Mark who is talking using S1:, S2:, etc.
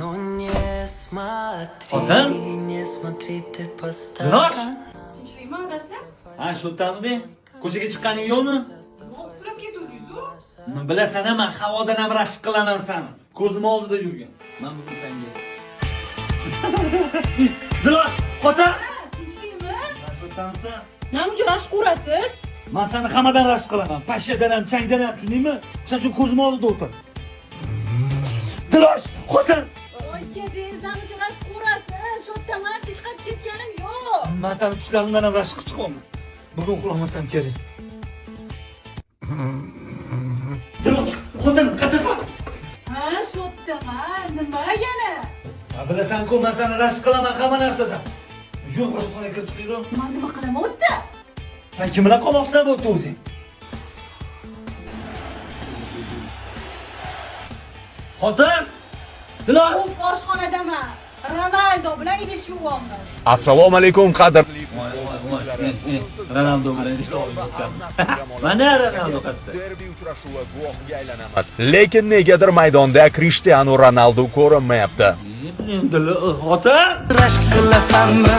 S1: Но не смотри,
S2: Otam?
S1: не смотри ты по
S2: Dilosh!
S1: сторонам.
S3: Tinchlikmi adasi?
S2: Ha, shu tamde. Ko'chaga chiqqaning yo'qmi?
S3: Uxlab ketuvdingiz-ku.
S2: Bilasan, men havodan ham rashk qilaman seni. Ko'zim oldida yurgan. Men bugun senga. Dilosh, xotin!
S3: Tinchlikmi?
S2: Ha, shu tamsa.
S3: Nima uchun rashk urasiz?
S2: Men seni hammadan rashk qilaman. Pashshadan ham, changdan ham, tushundingmi? Shuning uchun ko'zim oldida o'tir. Dilosh, xotin!
S3: Oyga nima uchun rashk urasiz? Shotaman, chiqib ketganim yo'q.
S2: Men seni tushlarimdan ham rashk chiqaman. Bugun uxlamasam kerak. Dilosh, xotin, qatasan?
S3: Ha, shotaman. Nima yana?
S2: Ha, bilasan-ku, men seni rashk qilaman hamma narsadan. Yo'q, oshxonaga kirib chiqaylik.
S3: Men nima qilaman o'tda?
S2: Sen kim bilan qolmoqsan bu o'zing? Xotin! Dilosh!
S3: Of, oshxonadaman. Ronaldo bilan idish yuvyapman.
S4: Assalomu alaykum qadrli
S2: Ronaldo bilan idish yuvyapman. Mana Ronaldo qayerda?
S4: derbi uchrashuvi guvohiga aylanamiz. Lekin negadir maydonda Cristiano Ronaldo ko'rinmayapti.
S2: Xotin!
S1: Rashk qilasanmi?